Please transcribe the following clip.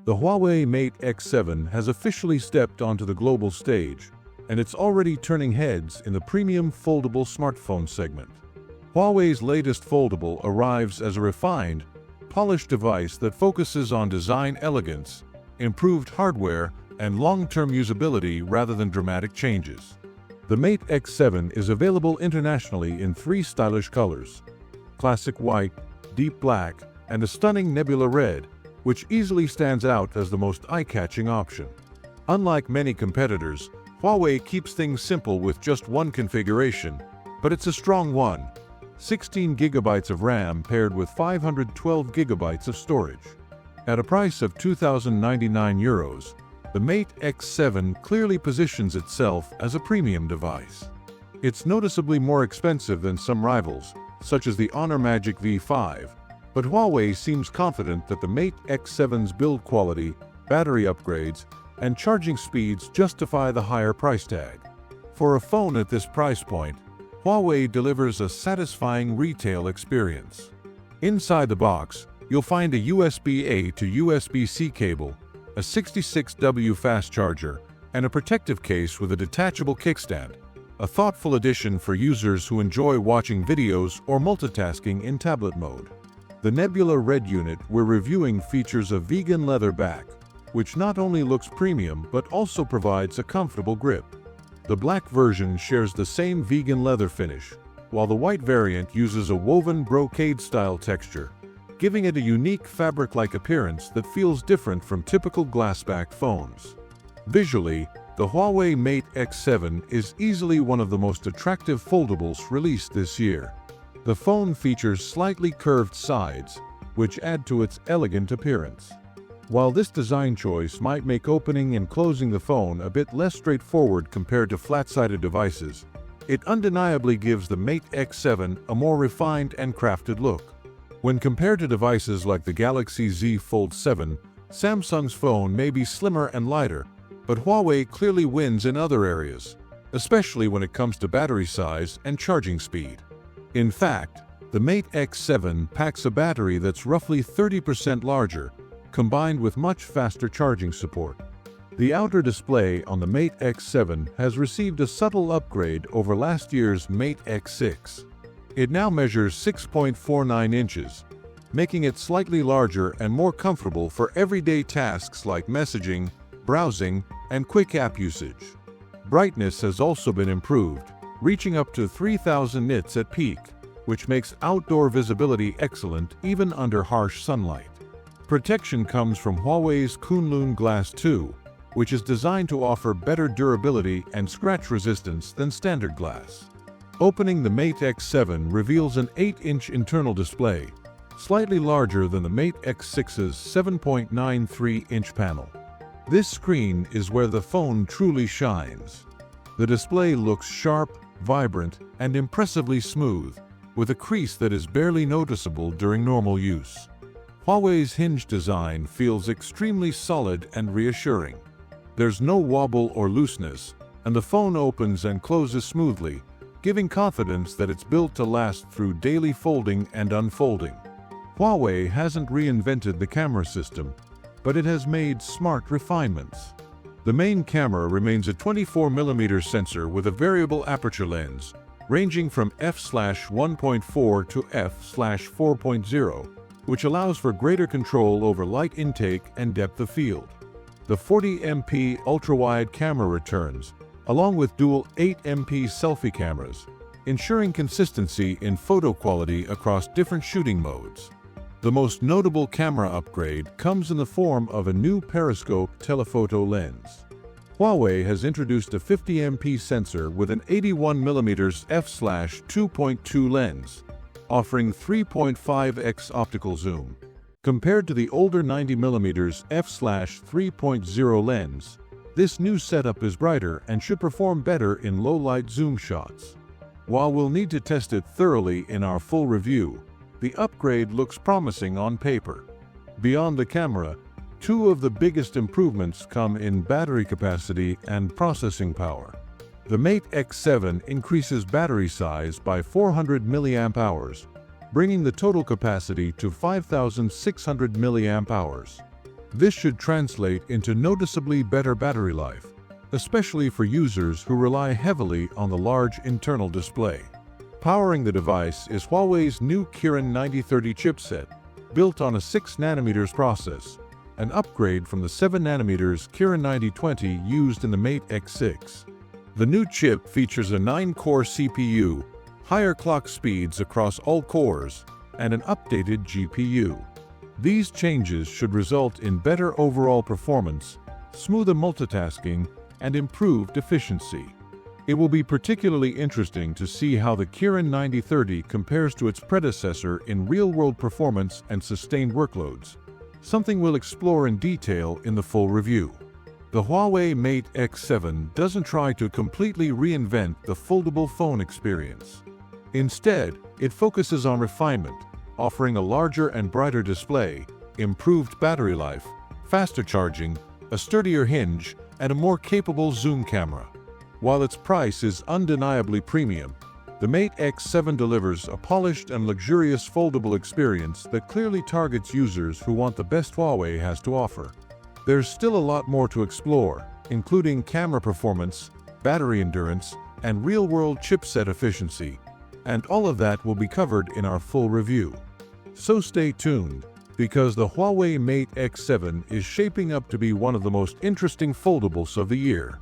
The Huawei Mate X7 has officially stepped onto the global stage, and it's already turning heads in the premium foldable smartphone segment. Huawei's latest foldable arrives as a refined, polished device that focuses on design elegance, improved hardware, and long-term usability rather than dramatic changes. The Mate X7 is available internationally in 3 stylish colors: classic white, deep black, and a stunning nebula red, which easily stands out as the most eye-catching option. Unlike many competitors, Huawei keeps things simple with just one configuration, but it's a strong one: 16 GB of RAM paired with 512 GB of storage. At a price of €2,099, the Mate X7 clearly positions itself as a premium device. It's noticeably more expensive than some rivals, such as the Honor Magic V5, but Huawei seems confident that the Mate X7's build quality, battery upgrades, and charging speeds justify the higher price tag. For a phone at this price point, Huawei delivers a satisfying retail experience. Inside the box, you'll find a USB-A to USB-C cable, a 66W fast charger, and a protective case with a detachable kickstand, a thoughtful addition for users who enjoy watching videos or multitasking in tablet mode. The Nebula Red unit we're reviewing features a vegan leather back, which not only looks premium but also provides a comfortable grip. The black version shares the same vegan leather finish, while the white variant uses a woven brocade-style texture, giving it a unique fabric-like appearance that feels different from typical glass-backed phones. Visually, the Huawei Mate X7 is easily one of the most attractive foldables released this year. The phone features slightly curved sides, which add to its elegant appearance. While this design choice might make opening and closing the phone a bit less straightforward compared to flat-sided devices, it undeniably gives the Mate X7 a more refined and crafted look. When compared to devices like the Galaxy Z Fold 7, Samsung's phone may be slimmer and lighter, but Huawei clearly wins in other areas, especially when it comes to battery size and charging speed. In fact, the Mate X7 packs a battery that's roughly 30% larger, combined with much faster charging support. The outer display on the Mate X7 has received a subtle upgrade over last year's Mate X6. It now measures 6.49 inches, making it slightly larger and more comfortable for everyday tasks like messaging, browsing, and quick app usage. Brightness has also been improved, reaching up to 3000 nits at peak, which makes outdoor visibility excellent even under harsh sunlight. Protection comes from Huawei's Kunlun Glass 2, which is designed to offer better durability and scratch resistance than standard glass. Opening the Mate X7 reveals an 8-inch internal display, slightly larger than the Mate X6's 7.93-inch panel. This screen is where the phone truly shines. The display looks sharp, vibrant, and impressively smooth, with a crease that is barely noticeable during normal use. Huawei's hinge design feels extremely solid and reassuring. There's no wobble or looseness, and the phone opens and closes smoothly, giving confidence that it's built to last through daily folding and unfolding. Huawei hasn't reinvented the camera system, but it has made smart refinements. The main camera remains a 24mm sensor with a variable aperture lens, ranging from f/1.4 to f/4.0, which allows for greater control over light intake and depth of field. The 40MP ultra-wide camera returns, along with dual 8MP selfie cameras, ensuring consistency in photo quality across different shooting modes. The most notable camera upgrade comes in the form of a new Periscope telephoto lens. Huawei has introduced a 50MP sensor with an 81mm f/2.2 lens, offering 3.5x optical zoom. Compared to the older 90mm f/3.0 lens, this new setup is brighter and should perform better in low-light zoom shots. While we'll need to test it thoroughly in our full review, the upgrade looks promising on paper. Beyond the camera, two of the biggest improvements come in battery capacity and processing power. The Mate X7 increases battery size by 400 mAh, bringing the total capacity to 5,600 mAh. This should translate into noticeably better battery life, especially for users who rely heavily on the large internal display. Powering the device is Huawei's new Kirin 9030 chipset, built on a 6nm process, an upgrade from the 7nm Kirin 9020 used in the Mate X6. The new chip features a 9-core CPU, higher clock speeds across all cores, and an updated GPU. These changes should result in better overall performance, smoother multitasking, and improved efficiency. It will be particularly interesting to see how the Kirin 9030 compares to its predecessor in real-world performance and sustained workloads, something we'll explore in detail in the full review. The Huawei Mate X7 doesn't try to completely reinvent the foldable phone experience. Instead, it focuses on refinement, offering a larger and brighter display, improved battery life, faster charging, a sturdier hinge, and a more capable zoom camera. While its price is undeniably premium, the Mate X7 delivers a polished and luxurious foldable experience that clearly targets users who want the best Huawei has to offer. There's still a lot more to explore, including camera performance, battery endurance, and real-world chipset efficiency, and all of that will be covered in our full review. So stay tuned, because the Huawei Mate X7 is shaping up to be one of the most interesting foldables of the year.